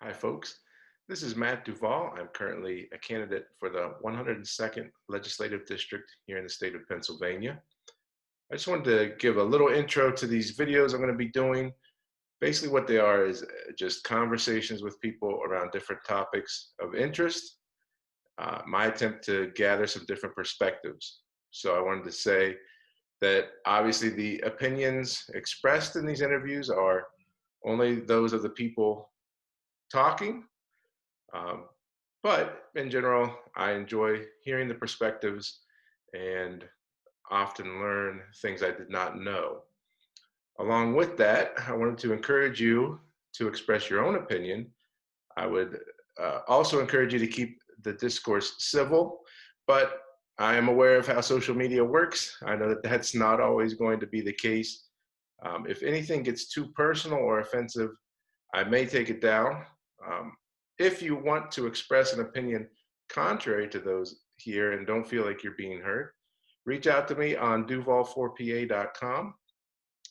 Hi, folks. This is Matt Duval. I'm currently a candidate for the 102nd Legislative District here in the state of Pennsylvania. I just wanted to give a little intro to these videos I'm going to be doing. Basically, what they are is just conversations with people around different topics of interest. My attempt to gather some different perspectives. So I wanted to say that obviously the opinions expressed in these interviews are only those of the people talking. Um, but in general, I enjoy hearing the perspectives and often learn things I did not know. Along with that, I wanted to encourage you to express your own opinion. I would also encourage you to keep the discourse civil, but I am aware of how social media works. I know that that's not always going to be the case. If anything gets too personal or offensive, I may take it down. Um, if you want to express an opinion contrary to those here and don't feel like you're being heard, reach out to me on duval4pa.com.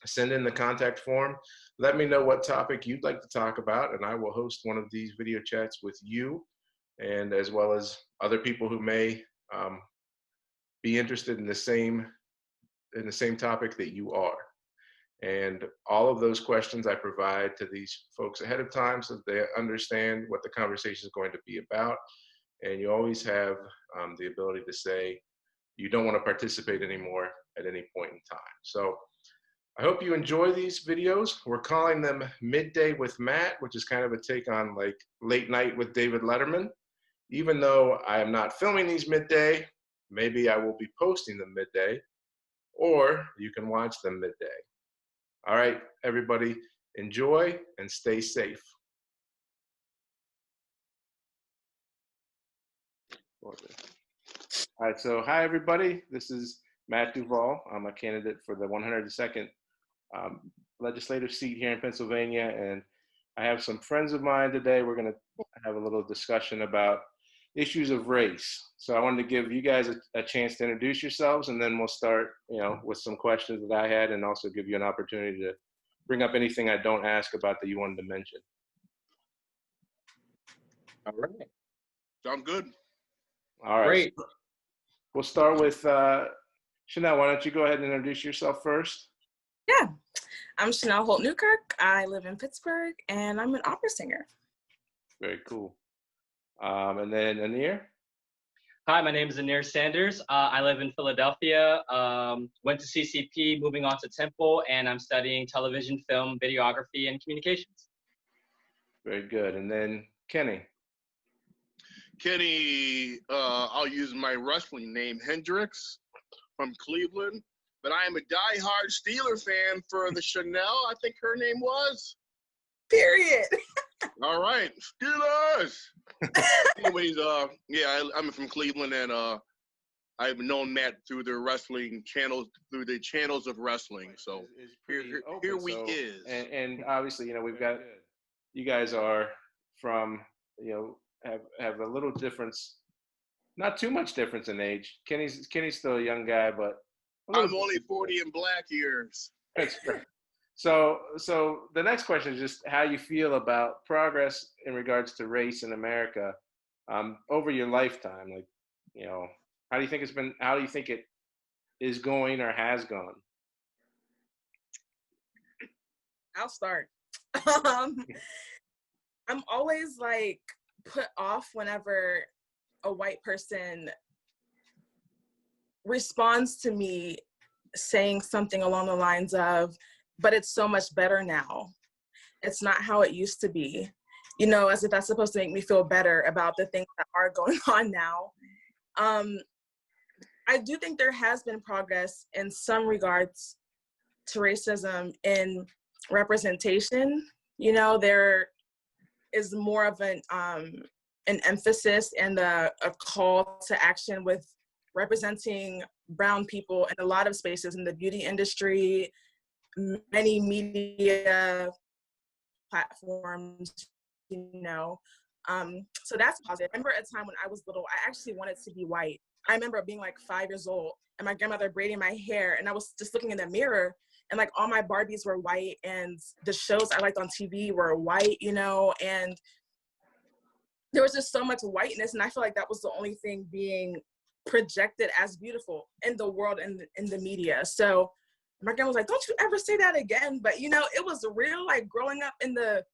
Send in the contact form. Let me know what topic you'd like to talk about, and I will host one of these video chats with you, and as well as other people who may be interested in the same topic that you are. And all of those questions I provide to these folks ahead of time so that they understand what the conversation is going to be about. And you always have the ability to say you don't want to participate anymore at any point in time. So I hope you enjoy these videos. We're calling them Midday with Matt, which is kind of a take on like Late Night with David Letterman. Even though I am not filming these midday, maybe I will be posting them midday, or you can watch them midday. All right, everybody, enjoy and stay safe. All right, so hi, everybody. This is Matt Duval. I'm a candidate for the 102nd legislative seat here in Pennsylvania, and I have some friends of mine today. We're going to have a little discussion about issues of race. So I wanted to give you guys a chance to introduce yourselves, and then we'll start, with some questions that I had, and also give you an opportunity to bring up anything I don't ask about that you wanted to mention. All right. Sound good. All right. Great. So we'll start with Chanel. Why don't you go ahead and introduce yourself first? Yeah, I'm Chanel Holt Newkirk. I live in Pittsburgh, and I'm an opera singer. Very cool. And then Anir? Hi, my name is Anir Sanders. I live in Philadelphia, went to CCP, moving on to Temple, and I'm studying television, film, videography, and communications. Very good. And then Kenny? Kenny, I'll use my wrestling name, Hendricks, from Cleveland. But I am a diehard Steeler fan for the Chanel, I think her name was. Period. All right, Steelers. Anyways, I'm from Cleveland, and I've known Matt through the wrestling channels, through the channels of wrestling. So here we is. And obviously, we've got, you guys are from, have a little difference, not too much difference in age. Kenny's still a young guy, but I'm only 40 in black years. That's great. So the next question is just how you feel about progress in regards to race in America over your lifetime. Like, how do you think it's been? How do you think it is going or has gone? I'll start. I'm always like put off whenever a white person responds to me saying something along the lines of, but it's so much better now. It's not how it used to be. As if that's supposed to make me feel better about the things that are going on now. I do think there has been progress in some regards to racism in representation. There is more of an emphasis and a call to action with representing brown people in a lot of spaces in the beauty industry, many media platforms, so that's positive. I remember a time when I was little, I actually wanted to be white. I remember being like 5 years old and my grandmother braiding my hair, and I was just looking in the mirror, and like all my Barbies were white, and the shows I liked on TV were white, and there was just so much whiteness, and I feel like that was the only thing being projected as beautiful in the world and in the media. So my grandma was like, don't you ever say that again. But you know, it was real, like growing up in the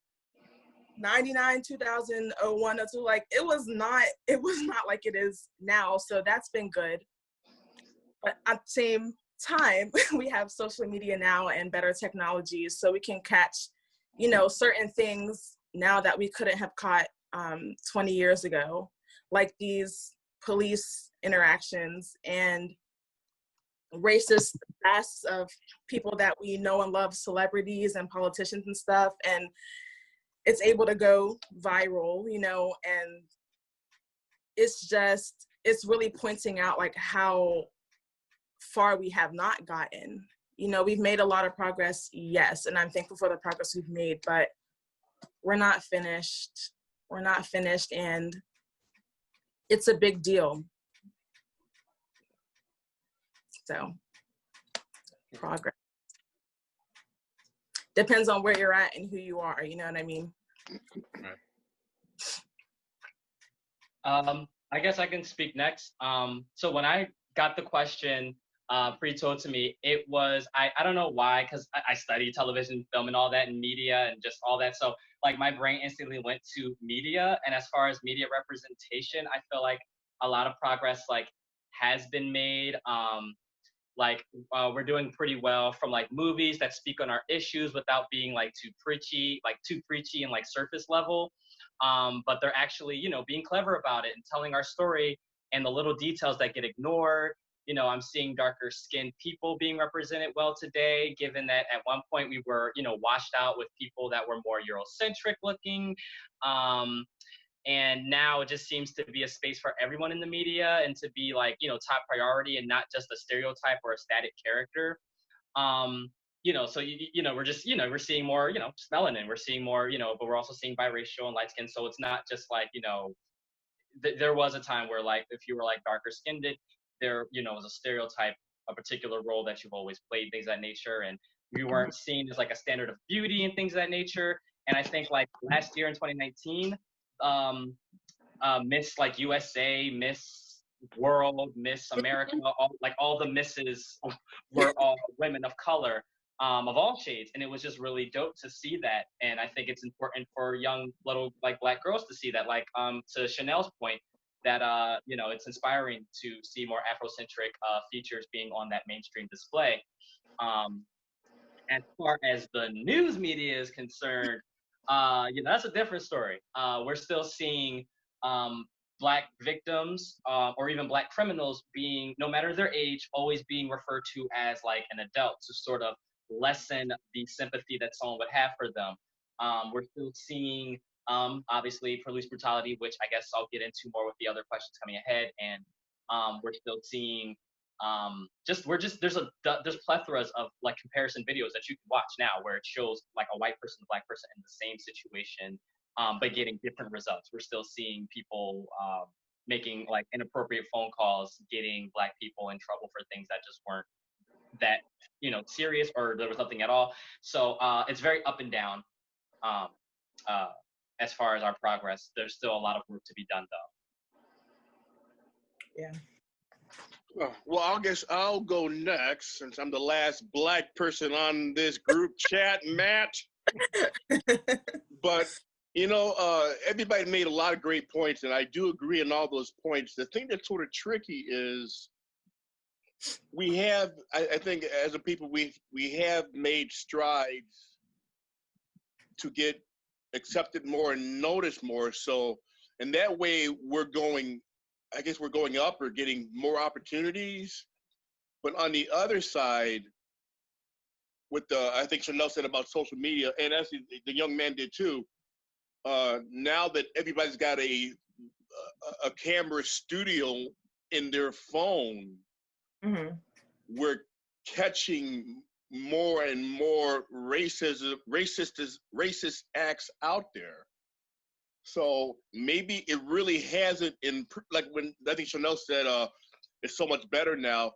99, 2000, 01, 02, like it was not like it is now. So that's been good. But at the same time, we have social media now and better technologies, so we can catch, you know, certain things now that we couldn't have caught 20 years ago, like these police interactions and racist acts of people that we know and love, celebrities and politicians and stuff, and it's able to go viral, you know, and it's really pointing out like how far we have not gotten. You know, we've made a lot of progress, yes, and I'm thankful for the progress we've made, but we're not finished. We're not finished, and it's a big deal. So, progress. Depends on where you're at and who you are, you know what I mean? I guess I can speak next. So when I got the question pre-told to me, it was, I don't know why, because I studied television, film, and all that, and media, and just all that. So like my brain instantly went to media. And as far as media representation, I feel like a lot of progress like has been made. We're doing pretty well from like movies that speak on our issues without being like too preachy and like surface level. But they're actually, you know, being clever about it and telling our story and the little details that get ignored. You know, I'm seeing darker skinned people being represented well today, given that at one point we were, you know, washed out with people that were more Eurocentric looking. And now it just seems to be a space for everyone in the media and to be like, you know, top priority and not just a stereotype or a static character. You know, so, you know, we're just, you know, we're seeing more, you know, just melanin, we're seeing more, you know, but we're also seeing biracial and light skin. So it's not just like, you know, there was a time where like, if you were like darker skinned, there, you know, was a stereotype, a particular role that you've always played, things of that nature. And you weren't seen as like a standard of beauty and things of that nature. And I think like last year in 2019, Miss like USA, Miss World, Miss America, all the misses were all women of color, of all shades, and it was just really dope to see that. And I think it's important for young little like Black girls to see that. Like to Chanel's point, that you know, it's inspiring to see more Afrocentric features being on that mainstream display. As far as the news media is concerned, you know, that's a different story. We're still seeing Black victims or even Black criminals being, no matter their age, always being referred to as like an adult to sort of lessen the sympathy that someone would have for them. We're still seeing, obviously, police brutality, which I guess I'll get into more with the other questions coming ahead. And we're still seeing there's plethoras of like comparison videos that you can watch now where it shows like a white person, a Black person in the same situation, but getting different results. We're still seeing people making like inappropriate phone calls, getting Black people in trouble for things that just weren't that, you know, serious, or there was nothing at all. So it's very up and down as far as our progress. There's still a lot of work to be done though. Yeah. Well, I guess I'll go next since I'm the last Black person on this group chat, Matt. But, you know, everybody made a lot of great points, and I do agree on all those points. The thing that's sort of tricky is we have, I think as a people, we have made strides to get accepted more and noticed more. So, and that way we're going up or getting more opportunities. But on the other side, with I think Chanel said about social media, and as the young man did too, now that everybody's got a camera studio in their phone, Mm-hmm. we're catching more and more racist acts out there. So maybe it really hasn't, like when I think Chanel said it's so much better now,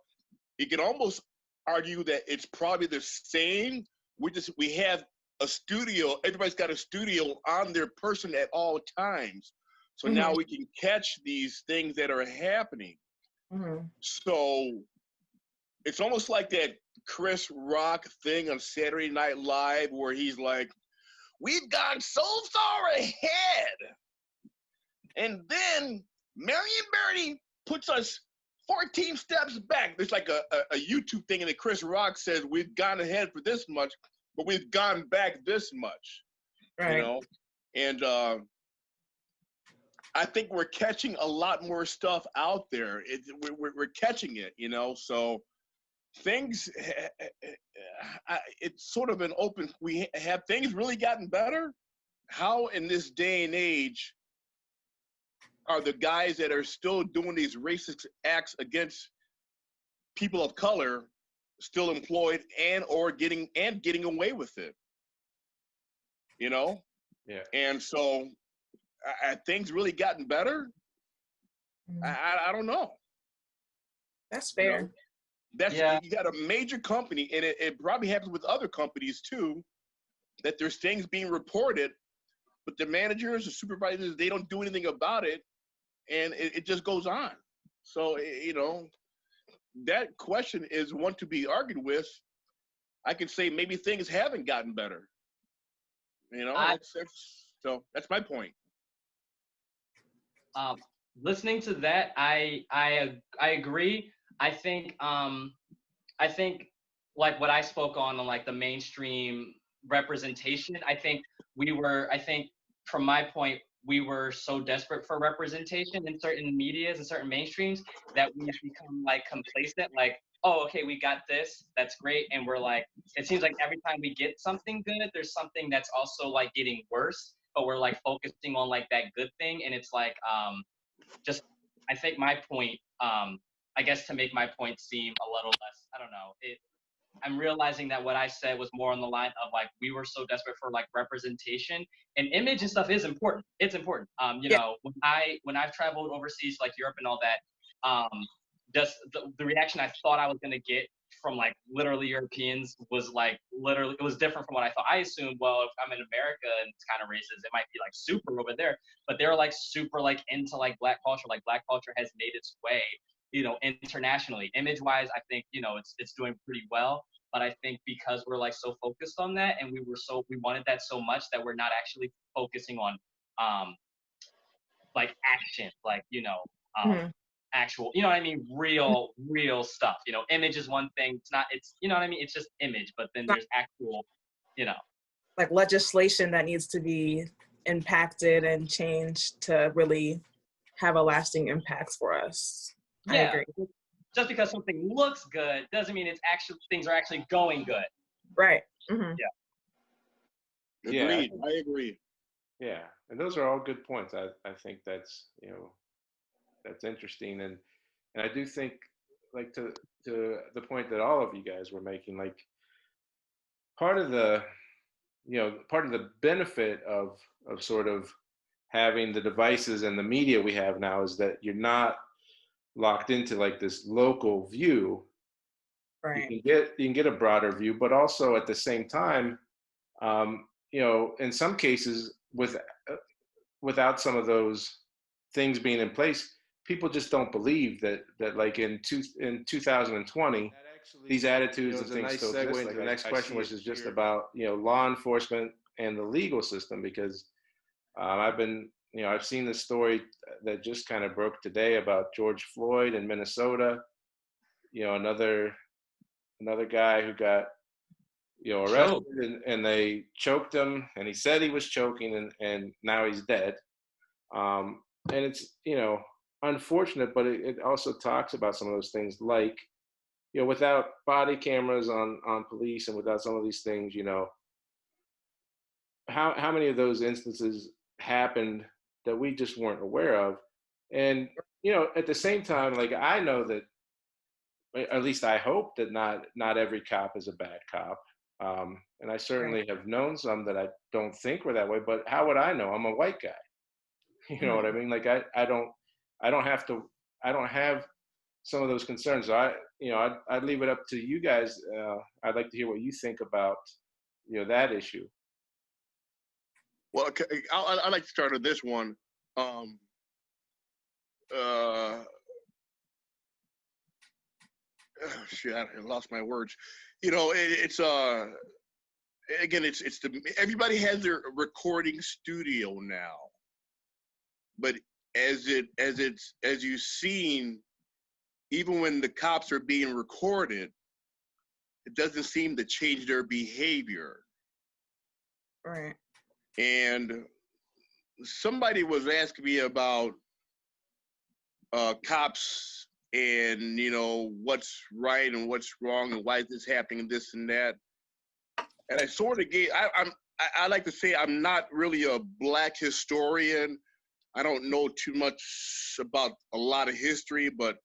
you can almost argue that it's probably the same. We have a studio, everybody's got a studio on their person at all times. So now we can catch these things that are happening. So it's almost like that Chris Rock thing on Saturday Night Live where he's like, we've gone so far ahead. And then Marion Barry puts us 14 steps back. There's like a YouTube thing, and that Chris Rock says, we've gone ahead for this much, but we've gone back this much. Right. You know? And I think we're catching a lot more stuff out there. We're catching it, you know? So things, it's sort of an open, we have things really gotten better? How in this day and age are the guys that are still doing these racist acts against people of color still employed and or getting away with it? You know? Yeah. And so things really gotten better? I don't know. That's fair. You know? That's, yeah. You got a major company, and it probably happens with other companies too, that there's things being reported, but the managers, the supervisors, they don't do anything about it, and it just goes on. So, you know, that question is one to be argued with. I could say maybe things haven't gotten better. You know, so that's my point. Listening to that, I agree. I think like what I spoke on like the mainstream representation. I think from my point, we were so desperate for representation in certain medias and certain mainstreams that we become like complacent, like, oh, okay, we got this, that's great. And we're like, it seems like every time we get something good, there's something that's also like getting worse, but we're like focusing on like that good thing. And it's like, just, I think my point, I guess to make my point seem a little less, I don't know, I'm realizing that what I said was more on the line of like, we were so desperate for like representation, and image and stuff is important. It's important. You know, when I've traveled overseas, like Europe and all that, just the reaction I thought I was going to get from like literally Europeans was like, literally, it was different from what I thought. I assumed, well, if I'm in America and it's kind of racist, it might be like super over there, but they're like super like into like Black culture. Like Black culture has made its way, you know, internationally. Image wise, I think, you know, it's doing pretty well. But I think because we're like so focused on that, and we wanted that so much that we're not actually focusing on like action, like, you know, actual, you know what I mean, real stuff. You know, image is one thing. It's you know what I mean, it's just image, but then there's actual, you know, like legislation that needs to be impacted and changed to really have a lasting impact for us. Yeah. I agree. Just because something looks good doesn't mean things are actually going good. Right. Agreed. I agree. Yeah, and those are all good points. I think that's, you know, that's interesting, and I do think, like, to the point that all of you guys were making, like, part of the benefit of sort of having the devices and the media we have now is that you're not locked into like this local view. Right. You can get a broader view, but also at the same time, you know, in some cases, without some of those things being in place, people just don't believe that like in 2020, these attitudes and things still exist. Like, the next question, which is just about, you know, law enforcement and the legal system, because I've seen this story that just kind of broke today about George Floyd in Minnesota. You know, another guy who got, you know, arrested, and they choked him, and he said he was choking, and now he's dead. And it's, you know, unfortunate, but it also talks about some of those things, like, you know, without body cameras on police and without some of these things, you know, how many of those instances happened that we just weren't aware of. And, you know, at the same time, like, I know that, at least I hope that not every cop is a bad cop. And I certainly have known some that I don't think were that way, but how would I know? I'm a white guy. You know what I mean? Like, I don't have some of those concerns. So I'd leave it up to you guys. I'd like to hear what you think about, you know, that issue. Well, I'd like to start with this one. um, oh, shit, I lost my words. You know, it's again, it's the everybody has their recording studio now, but as you've seen, even when the cops are being recorded, it doesn't seem to change their behavior. Right. And somebody was asking me about cops and what's right and what's wrong and why is this happening and this and that. And I sort of gave. I like to say I'm not really a black historian. I don't know too much about a lot of history, but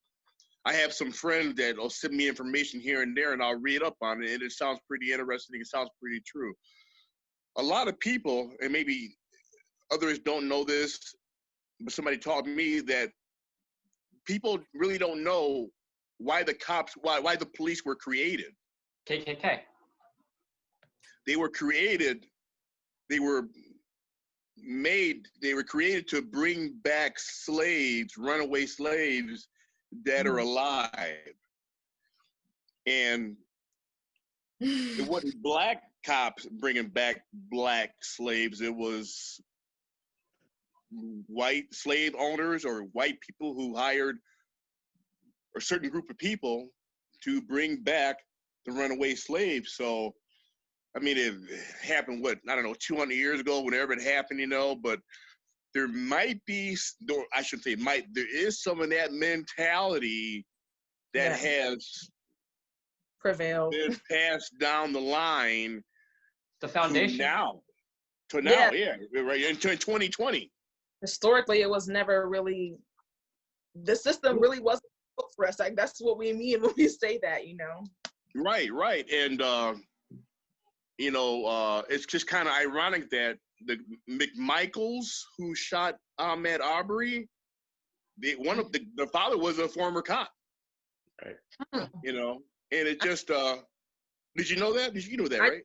I have some friends that will send me information here and there, and I'll read up on it, and it sounds pretty interesting. It sounds pretty true. A lot of people, and maybe others don't know this, but somebody taught me that people really don't know why the police were created. KKK. They were created. They were created to bring back slaves, runaway slaves that are alive. And it wasn't black cops bringing back black slaves. It was white slave owners or white people who hired a certain group of people to bring back the runaway slaves. So, I mean, it happened, 200 years ago, whenever it happened, but there might be, I shouldn't say might, there is some of that mentality that has prevailed, been passed down the line the foundation to now, right, into 2020. Historically, it was never really, the system really wasn't built for us. Like, that's what we mean when we say that, Right. And, it's just kind of ironic that the McMichaels who shot Ahmaud Arbery, the father was a former cop. Right. And it just, did you know that? You know that, right?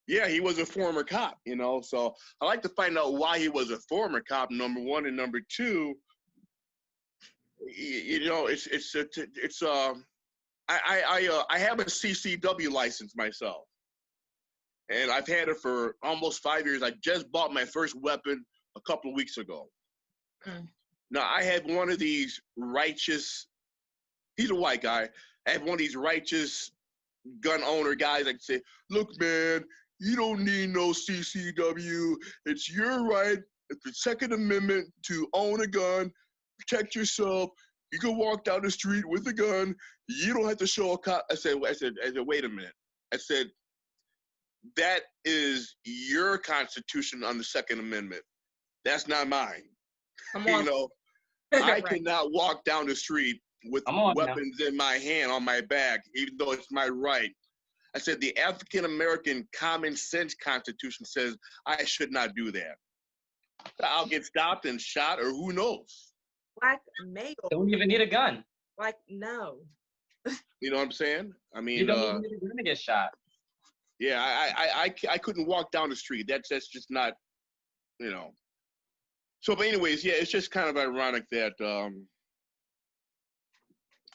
Yeah, he was a former cop, so I like to find out why he was a former cop, number one, and number two, I have a CCW license myself. And I've had it for almost 5 years. I just bought my first weapon a couple of weeks ago. Now, I had one of these righteous, he's a white guy. I have one of these righteous gun owner guys that say, look, man, you don't need no CCW. It's your right, it's the Second Amendment to own a gun, protect yourself. You can walk down the street with a gun. You don't have to show a cop. I said, wait a minute. I said, that is your constitution on the Second Amendment. That's not mine. I cannot walk down the street with weapons in my hand on my back, even though it's my right. I said the African American common sense constitution says I should not do that. I'll get stopped and shot, or who knows? Black male. Don't even need a gun. Like, no. You know what I'm saying? I mean, you don't even need a gun to get shot. Yeah, I couldn't walk down the street. That's just not, So, but anyways, yeah, it's just kind of ironic that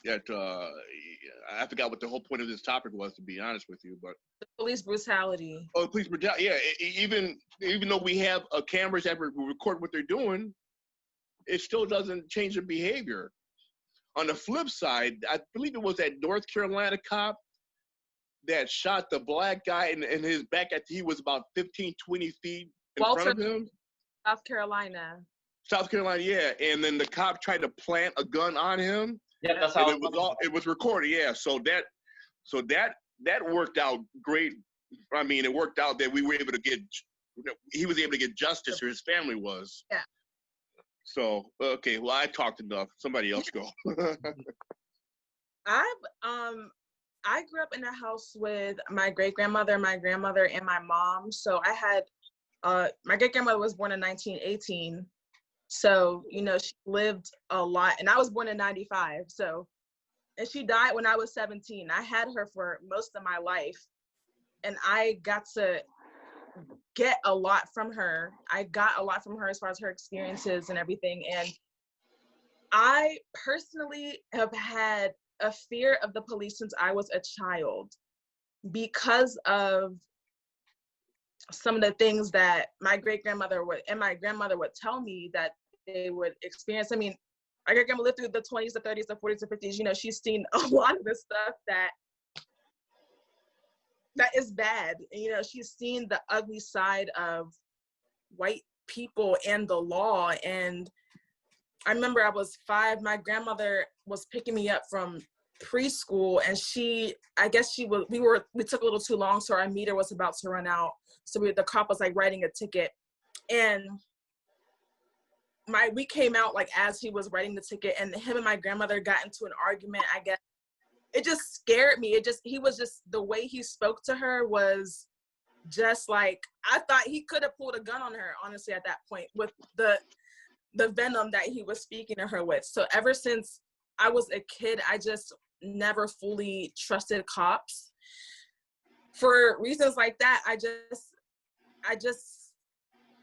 I forgot what the whole point of this topic was, to be honest with you. But the police brutality. Oh, police brutality. Yeah, even though we have cameras that record what they're doing, it still doesn't change their behavior. On the flip side, I believe it was that North Carolina cop that shot the black guy in his back after he was about 15, 20 feet in front of him. South Carolina, yeah. And then the cop tried to plant a gun on him. Yeah, that's how it was recorded. Yeah, so that worked out great. I mean, it worked out that he was able to get justice, or his family was. Yeah. So, okay, well, I talked enough. Somebody else go. I grew up in a house with my great-grandmother, my grandmother, and my mom. So I had, my great-grandmother was born in 1918. So, she lived a lot. And I was born in 95. So, and she died when I was 17. I had her for most of my life. And I got to get a lot from her. I got a lot from her as far as her experiences and everything. And I personally have had a fear of the police since I was a child because of some of the things that my great-grandmother and my grandmother would tell me that they would experience. I mean, my great-grandma lived through the 20s, the 30s, the 40s, the 50s. You know, she's seen a lot of the stuff that is bad. You know, she's seen the ugly side of white people and the law. And I remember I was 5, my grandmother was picking me up from preschool, and we took a little too long, so our meter was about to run out. So the cop was like writing a ticket, and we came out like as he was writing the ticket, and him and my grandmother got into an argument. I guess it just scared me. The way he spoke to her was just like, I thought he could have pulled a gun on her, honestly, at that point, with the venom that he was speaking to her with. So ever since I was a kid, I just never fully trusted cops. For reasons like that,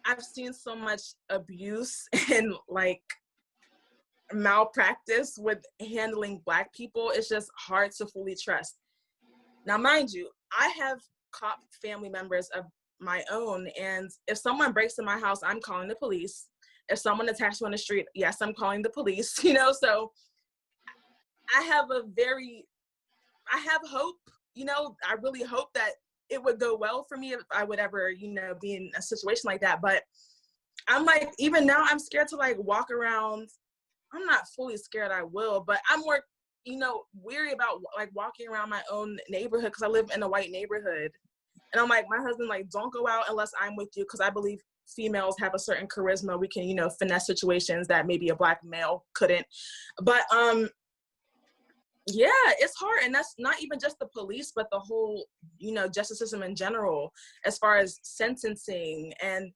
I've seen so much abuse and like malpractice with handling Black people. It's just hard to fully trust. Now, mind you, I have cop family members of my own, and if someone breaks in my house, I'm calling the police. If someone attacks me on the street, yes, I'm calling the police, you know? So I have hope, you know, I really hope that it would go well for me if I would ever, you know, be in a situation like that. But I'm like, even now I'm scared to like walk around. I'm not fully scared I will, but I'm more, you know, weary about like walking around my own neighborhood because I live in a white neighborhood. And I'm like, my husband, like, don't go out unless I'm with you, because I believe females have a certain charisma. We can, you know, finesse situations that maybe a Black male couldn't. But yeah, it's hard. And that's not even just the police, but the whole, you know, justice system in general, as far as sentencing and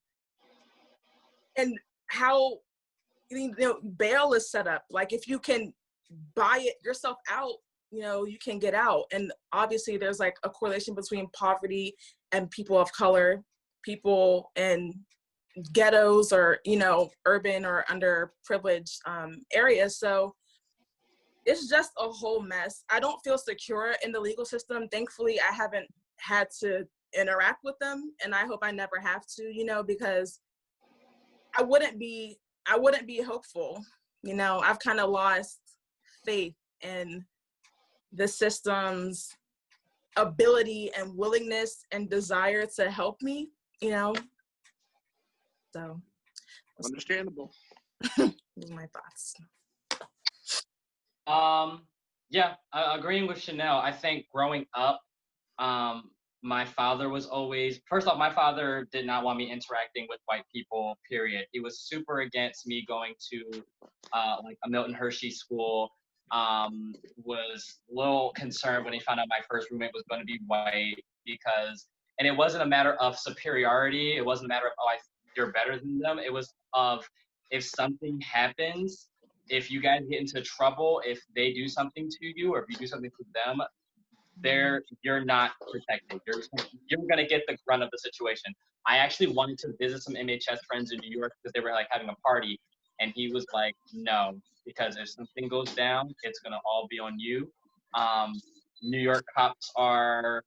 how, you know, bail is set up. Like, if you can buy it yourself out, you know, you can get out. And obviously there's like a correlation between poverty and people of color, people in ghettos or, you know, urban or underprivileged areas. So it's just a whole mess. I don't feel secure in the legal system. Thankfully, I haven't had to interact with them, and I hope I never have to, you know, because I wouldn't be hopeful. You know, I've kind of lost faith in the system's ability and willingness and desire to help me, you know. So Understandable. those are my thoughts. Yeah, agreeing with Chanel. I think growing up, my father was always, first off, my father did not want me interacting with white people, period. He was super against me going to like a Milton Hershey school. Was a little concerned when he found out my first roommate was going to be white, because, and it wasn't a matter of superiority. It wasn't a matter of, oh, you're better than them. It was of, if something happens, if you guys get into trouble, if they do something to you or if you do something to them, you're not protected. You're gonna get the brunt of the situation. I actually wanted to visit some MHS friends in New York because they were like having a party, and he was like, no, because if something goes down, it's gonna all be on you. New York cops are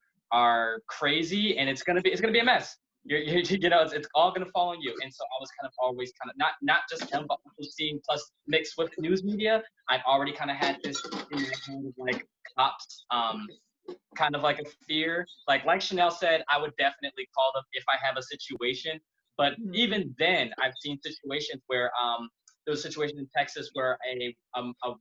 crazy, and it's gonna be a mess. You know, it's all gonna fall on you. And so I was kind of always kind of not just him, but also seeing, plus mixed with news media, I've already kind of had this in my head of like cops, kind of like a fear. Like Chanel said, I would definitely call them if I have a situation. But even then, I've seen situations where there was a situation in Texas where a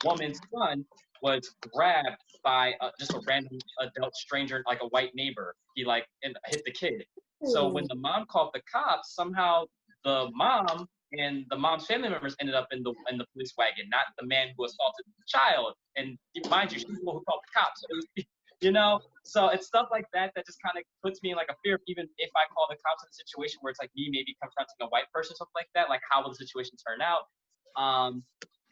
woman's son was grabbed by just a random adult stranger, like a white neighbor. He like hit the kid. So when the mom called the cops, somehow the mom and the mom's family members ended up in the police wagon, not the man who assaulted the child. And mind you, she's the one who called the cops. So it was, you know, so it's stuff like that that just kind of puts me in like a fear of, even if I call the cops in a situation where it's like me maybe confronting a white person, something like that, like how will the situation turn out?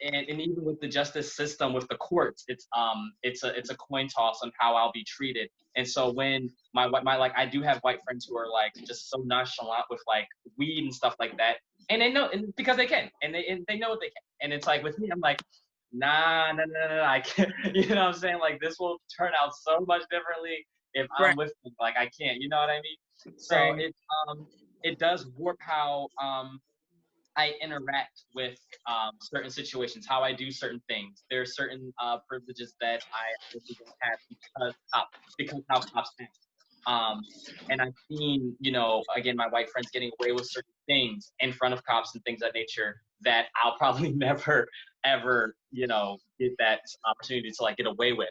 and even with the justice system, with the courts, it's a coin toss on how I'll be treated. And so when my like, I do have white friends who are like just so nonchalant with like weed and stuff like that, and they know, and because they can, and they know what they can. And it's like with me, I'm like, nah, I can't. You know what I'm saying? Like, this will turn out so much differently if I'm Right. with them. Like, I can't. You know what I mean? So Right. it does warp how I interact with certain situations, how I do certain things. There are certain privileges that I really don't have because how cops act. And I've seen, you know, again, my white friends getting away with certain things in front of cops and things of that nature that I'll probably never, ever, you know, get that opportunity to like get away with.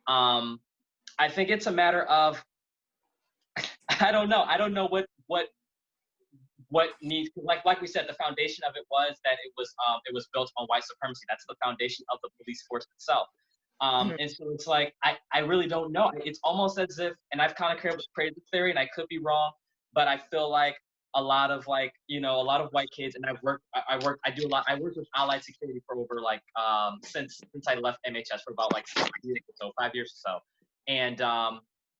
I think it's a matter of, I don't know. I don't know what needs, like we said, the foundation of it was that it was built on white supremacy. That's the foundation of the police force itself. Mhm. And so it's like I really don't know. It's almost as if, and I've kind of created the theory, and I could be wrong, but I feel like a lot of like, you know, a lot of white kids, and I worked with Allied Security for over like since I left MHS for about like 6 years or so, 5 years or so, and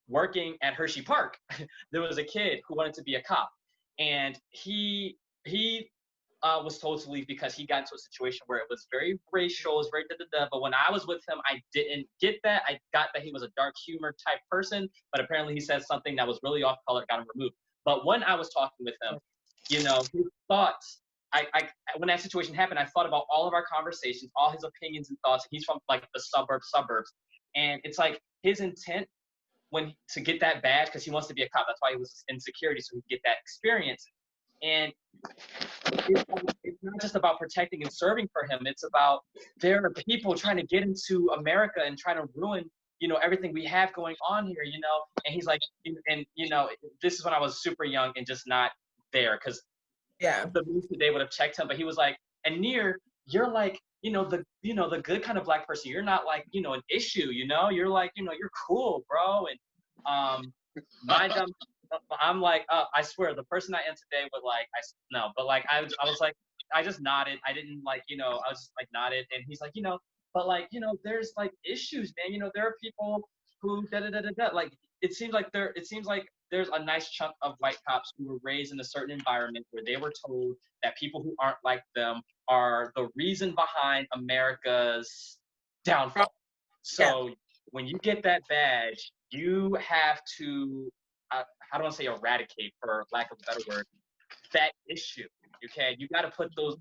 working at Hershey Park, there was a kid who wanted to be a cop, and he was told to leave because he got into a situation where it was very racial, it was very da-da-da. But when I was with him, I didn't get that. I got that he was a dark humor type person, but apparently he said something that was really off color, got him removed. But when I was talking with him, you know, his thoughts, I when that situation happened, I thought about all of our conversations, all his opinions and thoughts. He's from like the suburbs. And it's like his intent to get that badge, because he wants to be a cop. That's why he was in security, so he could get that experience. And it's not just about protecting and serving for him. It's about, there are people trying to get into America and trying to ruin, you know, everything we have going on here, you know. And he's like, and you know, this is when I was super young and just not there, because Yeah. the news today would have checked him. But he was like, and Near, you're like, you know, the good kind of black person. You're not like, you know, an issue, you know. You're like, you know, you're cool, bro. And my dumb, I'm like, I swear, the person I am today would like, no, but like, I was like, I just nodded. I didn't like, you know, I was just like nodded, and he's like, you know, but like, you know, there's like issues, man. You know, there are people who da da da da da. Like, it seems like there's a nice chunk of white cops who were raised in a certain environment where they were told that people who aren't like them are the reason behind America's downfall. So when you get that badge, you have to, I don't want to say eradicate, for lack of a better word, that issue. Okay, you got to put those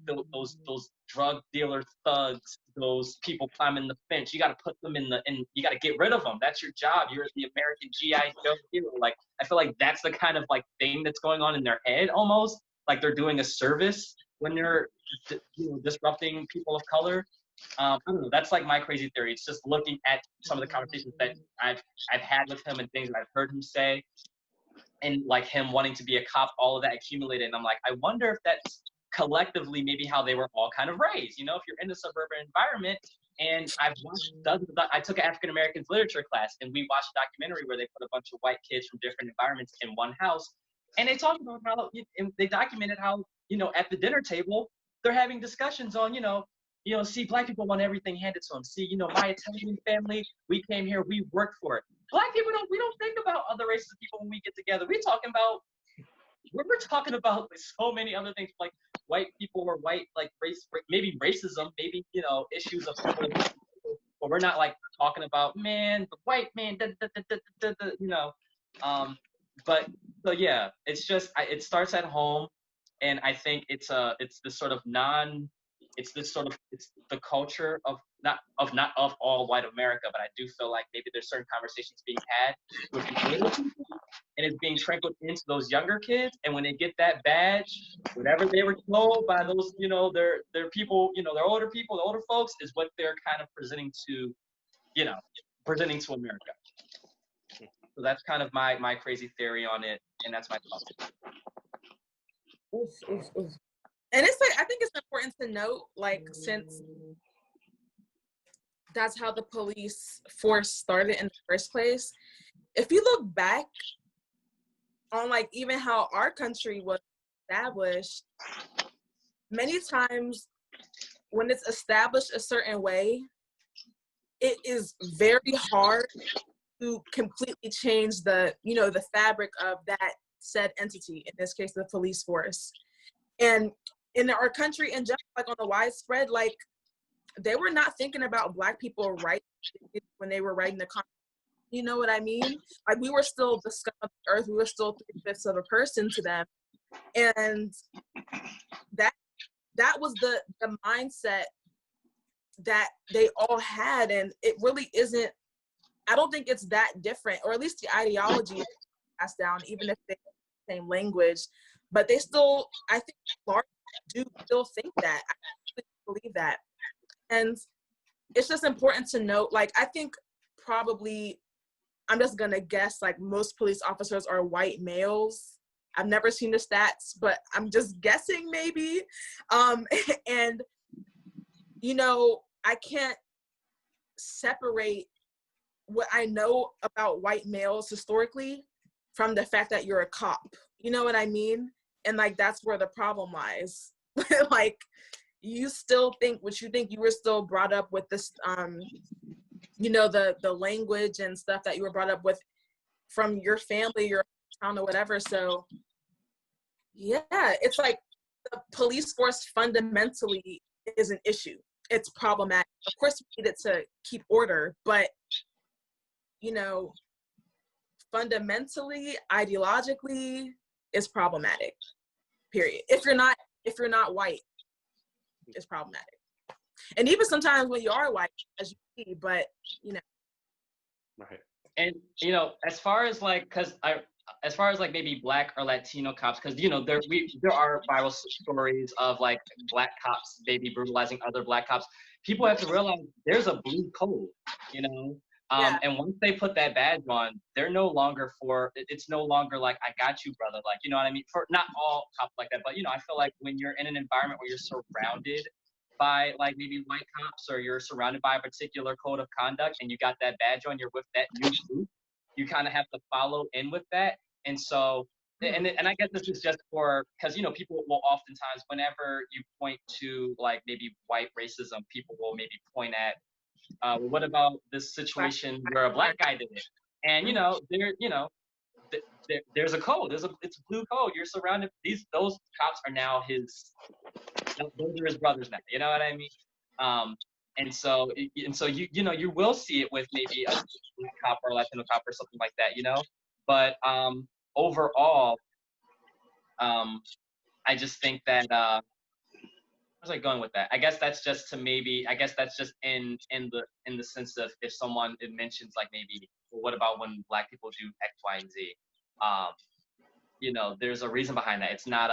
drug dealer thugs, those people climbing the fence. You got to put them you got to get rid of them. That's your job. You're the American GI Joe hero. Like, I feel like that's the kind of like thing that's going on in their head, almost like they're doing a service when they're, you know, disrupting people of color. I don't know. That's like my crazy theory. It's just looking at some of the conversations that I've had with him and things that I've heard him say, and like him wanting to be a cop, all of that accumulated. And I'm like, I wonder if that's collectively maybe how they were all kind of raised. You know, if you're in a suburban environment, and I've watched I took an African Americans literature class, and we watched a documentary where they put a bunch of white kids from different environments in one house, and they talked about how, and they documented how, you know, at the dinner table they're having discussions on, see, black people want everything handed to them. See, you know, my Italian family, we came here, we worked for it. Black people we don't think about other races of people when we get together. We're talking about like so many other things, like white people or white, like race, maybe racism, maybe, you know, issues of people, but we're not like talking about, man, the white man, you know. But so yeah, it's just, it starts at home, and I think it's this sort of it's the culture of not of all white America, but I do feel like maybe there's certain conversations being had with the older people, and it's being trickled into those younger kids. And when they get that badge, whatever they were told by those, you know, their people, you know, their older people, the older folks, is what they're kind of presenting to, you know, presenting to America. So that's kind of my crazy theory on it, and that's my thought. Oof, oof, oof. And it's like, I think it's important to note, like, since that's how the police force started in the first place, if you look back on like even how our country was established, many times when it's established a certain way, it is very hard to completely change the, you know, the fabric of that said entity, in this case, the police force. And in our country in general, like on the widespread, like they were not thinking about Black people right when they were writing the Constitution. You know what I mean? Like we were still the scum of the earth. We were still 3/5 of a person to them. And that was the mindset that they all had. And it really isn't, I don't think it's that different, or at least the ideology is passed down, even if they have the same language. But they still, I think, largely do still think that. I really believe that. And it's just important to note, like, I think probably, I'm just gonna guess, like most police officers are white males. I've never seen the stats, but I'm just guessing maybe. And, you know, I can't separate what I know about white males historically from the fact that you're a cop. You know what I mean? And like, that's where the problem lies. Like, you still think what you think. You were still brought up with this, you know, the language and stuff that you were brought up with from your family, your town, or whatever. So yeah, it's like the police force fundamentally is an issue. It's problematic. Of course, we need it to keep order, but you know, fundamentally, ideologically, it's problematic. Period. If you're not white, it's problematic. And even sometimes when you are white, as you see, but you know. Right. And you know, as far as like maybe Black or Latino cops, because you know there are viral stories of like Black cops maybe brutalizing other Black cops. People have to realize there's a blue code, you know. Yeah. And once they put that badge on, they're no longer it's no longer like, I got you, brother. Like, you know what I mean? For not all cops like that, but you know, I feel like when you're in an environment where you're surrounded by like maybe white cops, or you're surrounded by a particular code of conduct and you got that badge on, you're with that new group, you kind of have to follow in with that. And so, and I guess this is just because, you know, people will oftentimes, whenever you point to like maybe white racism, people will maybe point at, well, what about this situation where a Black guy did it? And you know, there's a code. It's a blue code. You're surrounded. Those cops are now those are his brothers now. You know what I mean? And so you know, you will see it with maybe a Black cop or a Latino cop or something like that. You know, but overall, I just think that. Where's I going with that? I guess that's just in the sense of if someone mentions like maybe, well, what about when Black people do X, Y, and Z? You know, there's a reason behind that. It's not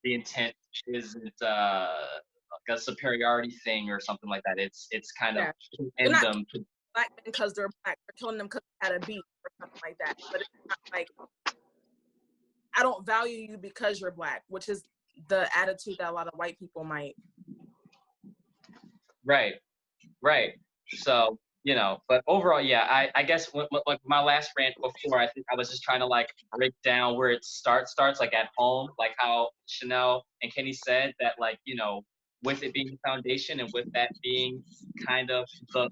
the intent isn't like a superiority thing or something like that. It's kind of in them. Black men because they're Black. They're killing them because they had a beat or something like that. But it's not like, I don't value you because you're Black, which is the attitude that a lot of white people might. Right. So, you know, but overall, yeah, I guess like my last rant before, I think I was just trying to like break down where it starts like at home, like how Chanel and Kenny said that, like, you know, with it being the foundation and with that being kind of the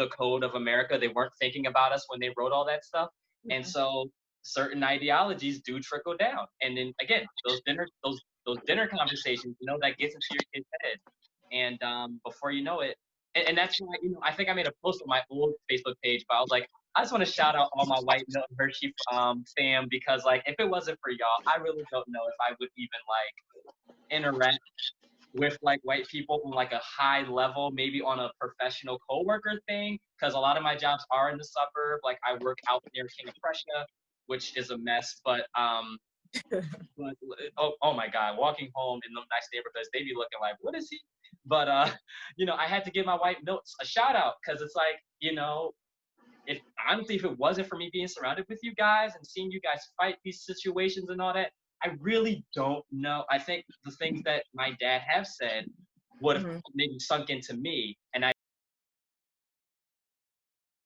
code of America, they weren't thinking about us when they wrote all that stuff. And so certain ideologies do trickle down. And then again, those dinner conversations, you know, that gets into your kid's head. And before you know it, and that's why, you know, I think I made a post on my old Facebook page, but I was like, I just want to shout out all my white Milton Hershey fam, because like, if it wasn't for y'all, I really don't know if I would even like interact with like white people on like a high level, maybe on a professional coworker thing, because a lot of my jobs are in the suburb. Like I work out near King of Prussia, which is a mess, but oh my God, walking home in those nice neighborhoods, they be looking like, what is he? But you know, I had to give my white Milts a shout out, because it's like, you know, if honestly, if it wasn't for me being surrounded with you guys and seeing you guys fight these situations and all that, I really don't know. I think the things that my dad have said would have maybe sunk into me, and I